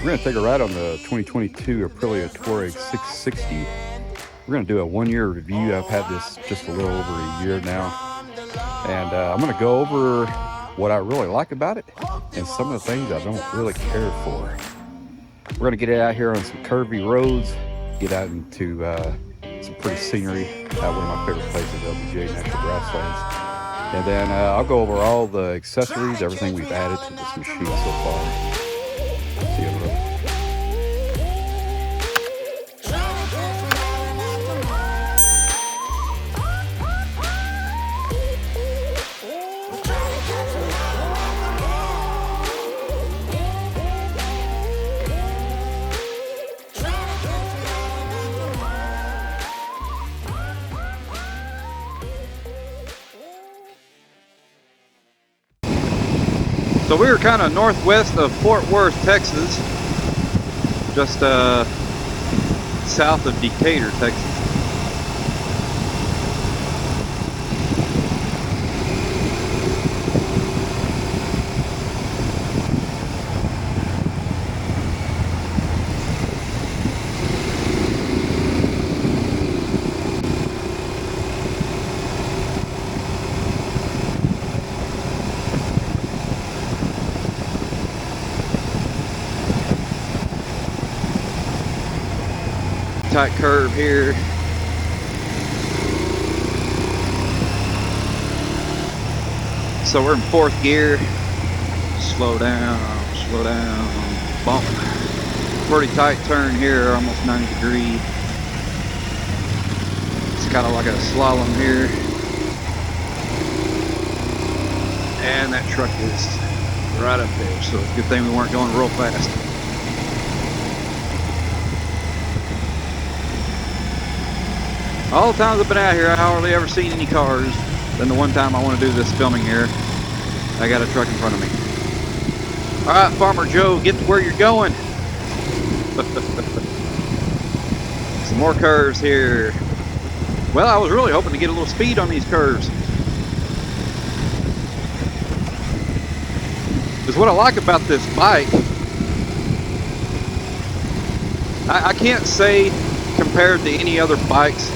We're going to take a ride on the 2022 Aprilia Tuareg 660. We're going to do a 1-year review. I've had this just a little over a year now. And I'm going to go over what I really like about it and some of the things I don't really care for. We're going to get it out here on some curvy roads, get out into some pretty scenery, one of my favorite places, LBJ Natural Grasslands. And then I'll go over all the accessories, everything we've added to this machine so far. See you later. So we were kind of northwest of Fort Worth, Texas, just south of Decatur, Texas. Tight curve here. So we're in fourth gear. Slow down, bump. Pretty tight turn here, almost 90 degrees. It's kind of like a slalom here. And that truck is right up there, so it's a good thing we weren't going real fast. All the times I've been out here, I hardly ever seen any cars. Then the one time I want to do this filming here, I got a truck in front of me. All right, Farmer Joe, get to where you're going. Some more curves here. Well, I was really hoping to get a little speed on these curves. Because what I like about this bike, I can't say compared to any other bikes,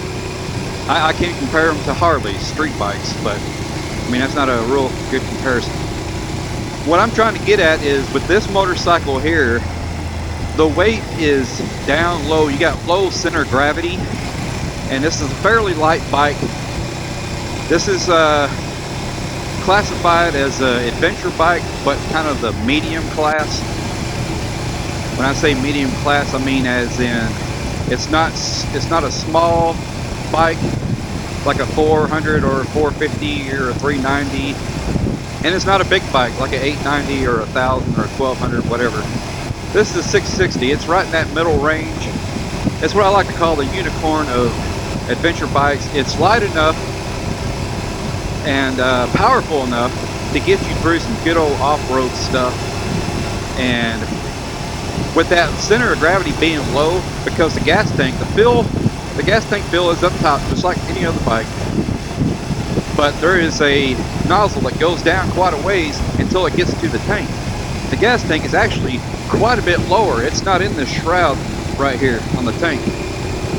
I can't compare them to Harley's street bikes, but I mean, that's not a real good comparison. What I'm trying to get at is with this motorcycle here, the weight is down low. You got low center of gravity, and this is a fairly light bike. This is classified as an adventure bike, but kind of the medium class. When I say medium class, I mean as in it's not a small bike like a 400 or a 450 or a 390, and it's not a big bike like an 890 or a 1000 or a 1200, whatever. This is a 660. It's right in that middle range. It's what I like to call the unicorn of adventure bikes. It's light enough and powerful enough to get you through some good old off-road stuff, and with that center of gravity being low, because the gas tank fill is up top just like any other bike, but there is a nozzle that goes down quite a ways until it gets to the tank. The gas tank is actually quite a bit lower. It's not in this shroud right here on the tank.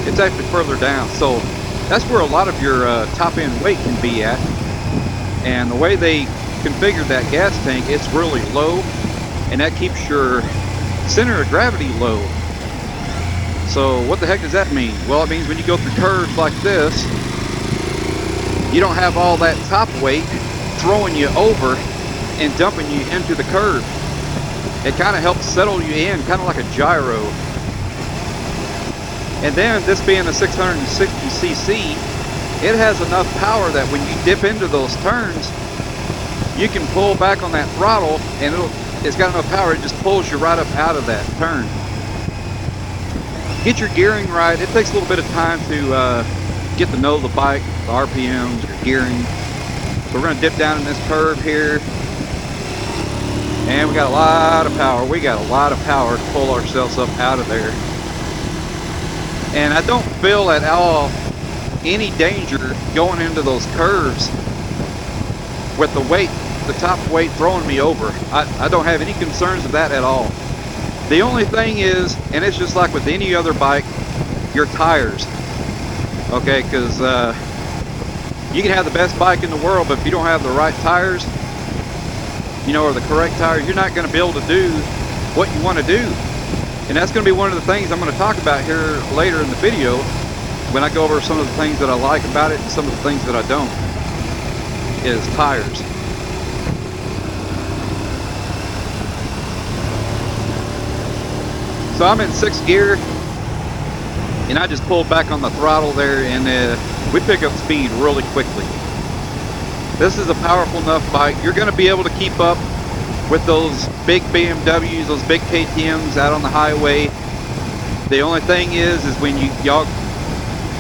It's actually further down, so that's where a lot of your top end weight can be at. And the way they configure that gas tank, it's really low, and that keeps your center of gravity low. So what the heck does that mean? Well, it means when you go through curves like this, you don't have all that top weight throwing you over and dumping you into the curve. It kind of helps settle you in, kind of like a gyro. And then this being a 660cc, it has enough power that when you dip into those turns, you can pull back on that throttle, and it's got enough power, it just pulls you right up out of that turn. Get your gearing right. It takes a little bit of time to get to know the bike, the RPMs, your gearing. So we're going to dip down in this curve here, and we got a lot of power. We got a lot of power to pull ourselves up out of there. And I don't feel at all any danger going into those curves with the weight, the top weight throwing me over. I don't have any concerns of that at all. The only thing is, and it's just like with any other bike, your tires. Okay, because you can have the best bike in the world, but if you don't have the right tires, you know, or the correct tires, you're not going to be able to do what you want to do. And that's going to be one of the things I'm going to talk about here later in the video when I go over some of the things that I like about it and some of the things that I don't, is tires. So I'm in 6th gear, and I just pulled back on the throttle there, and we pick up speed really quickly. This is a powerful enough bike. You're going to be able to keep up with those big BMWs, those big KTMs out on the highway. The only thing is when y'all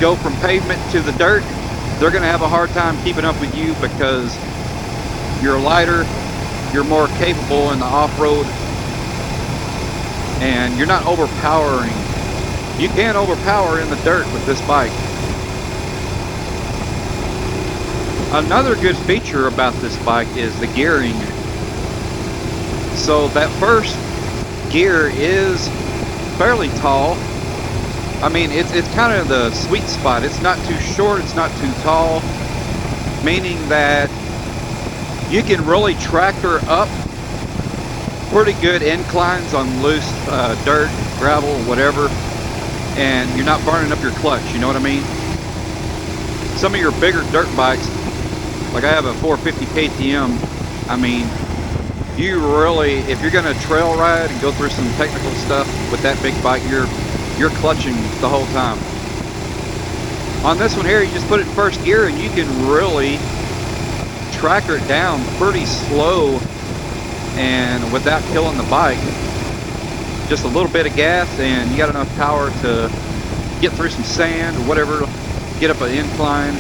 go from pavement to the dirt, they're going to have a hard time keeping up with you because you're lighter, you're more capable in the off-road, and you're not overpowering. You can overpower in the dirt with this bike. Another good feature about this bike is the gearing. So that first gear is fairly tall. I mean, it's kind of the sweet spot. It's not too short, it's not too tall, meaning that you can really tractor up pretty good inclines on loose dirt, gravel, whatever, and you're not burning up your clutch, you know what I mean? Some of your bigger dirt bikes, like I have a 450 KTM, I mean, you really, if you're going to trail ride and go through some technical stuff with that big bike, you're clutching the whole time. On this one here, you just put it in first gear and you can really tractor it down pretty slow and without killing the bike. Just a little bit of gas and you got enough power to get through some sand or whatever, get up an incline.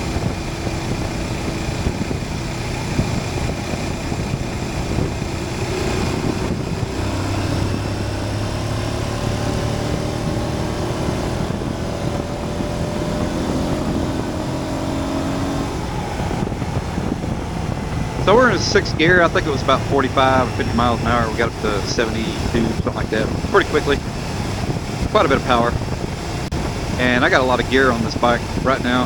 So we're in 6th gear. I think it was about 45 or 50 miles an hour. We got up to 72, something like that, pretty quickly. Quite a bit of power. And I got a lot of gear on this bike right now.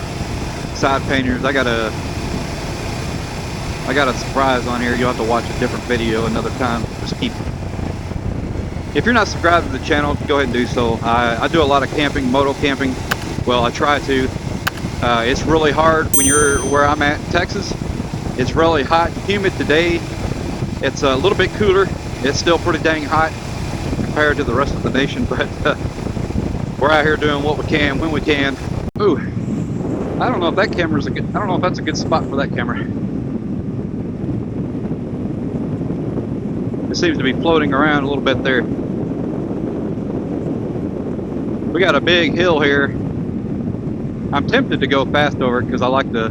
Side painters. I got a surprise on here. You'll have to watch a different video another time. Just keep. If you're not subscribed to the channel, go ahead and do so. I do a lot of camping, moto camping. Well, I try to. It's really hard when you're where I'm at in Texas. It's really hot and humid today. It's a little bit cooler. It's still pretty dang hot compared to the rest of the nation, but we're out here doing what we can when we can. Ooh, I don't know if that camera's I don't know if that's a good spot for that camera. It seems to be floating around a little bit there. We got a big hill here. I'm tempted to go fast over it because I like to,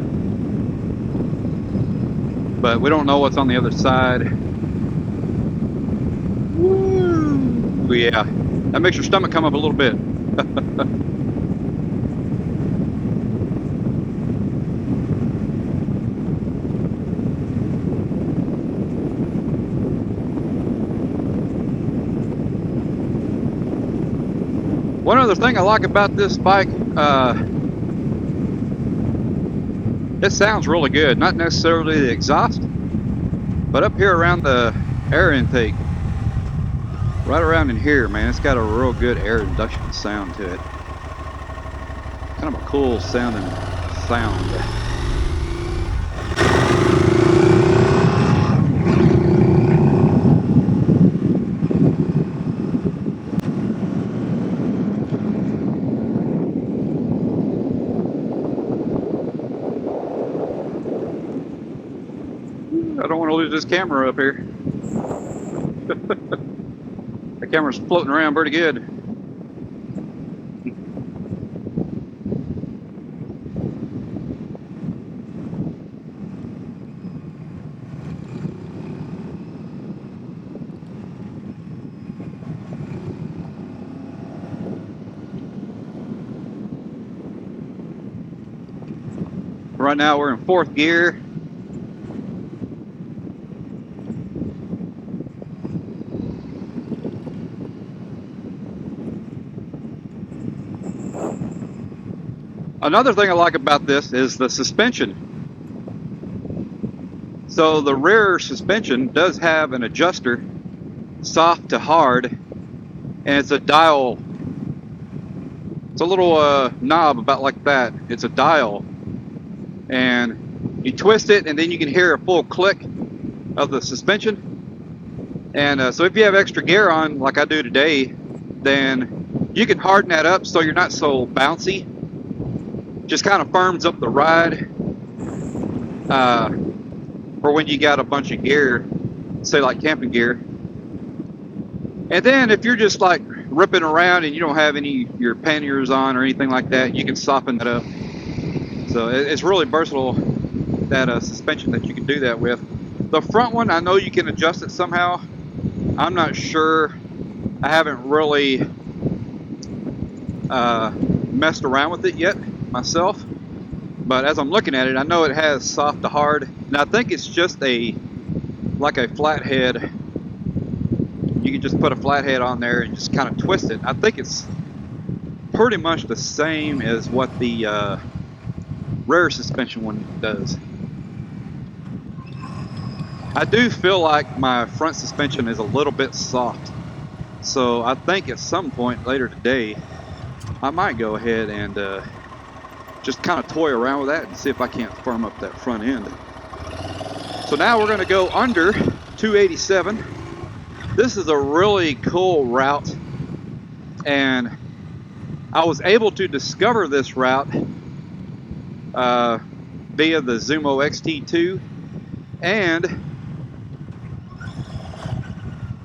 but we don't know what's on the other side. Woo! Yeah, that makes your stomach come up a little bit. One other thing I like about this bike, it sounds really good. Not necessarily the exhaust, but up here around the air intake, right around in here, man, it's got a real good air induction sound to it. Kind of a cool sounding sound. I don't want to lose this camera up here. The camera's floating around pretty good. Right now we're in 4th gear. Another thing I like about this is the suspension. So the rear suspension does have an adjuster, soft to hard, and it's a dial. It's a little knob about like that. It's a dial, and you twist it, and then you can hear a full click of the suspension. And so if you have extra gear on, like I do today, then you can harden that up so you're not so bouncy. Just kind of firms up the ride for when you got a bunch of gear, say like camping gear. And then if you're just like ripping around and you don't have any your panniers on or anything like that, you can soften that up. So it's really versatile, that suspension that you can do that with. The front one, I know you can adjust it somehow. I'm not sure. I haven't really messed around with it yet myself, but as I'm looking at it, I know it has soft to hard, and I think it's just like a flathead. You can just put a flathead on there and just kind of twist it. I think it's pretty much the same as what the rear suspension one does. I do feel like my front suspension is a little bit soft, so I think at some point later today I might go ahead and just kind of toy around with that and see if I can't firm up that front end. So now we're going to go under 287. This is a really cool route, and I was able to discover this route via the Zumo XT2, and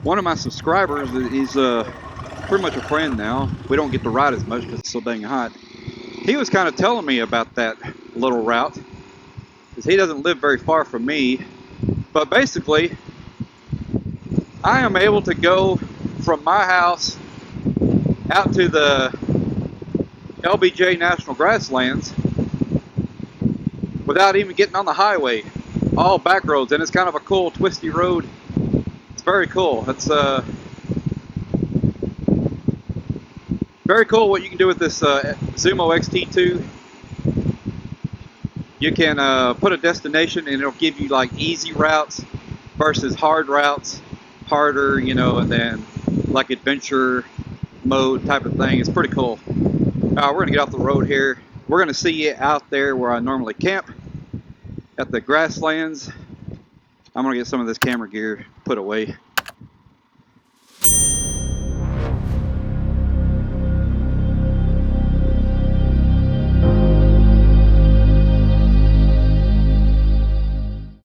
one of my subscribers, he's pretty much a friend now. We don't get to ride as much because it's so dang hot. He was kind of telling me about that little route because he doesn't live very far from me. But basically, I am able to go from my house out to the LBJ National Grasslands without even getting on the highway. All back roads, and it's kind of a cool twisty road. It's very cool. It's very cool what you can do with this Zumo XT2. You can put a destination and it'll give you like easy routes versus hard routes, harder, you know, and then like adventure mode type of thing. It's pretty cool. We're gonna get off the road here. We're gonna see you out there where I normally camp at the grasslands. I'm gonna get some of this camera gear put away.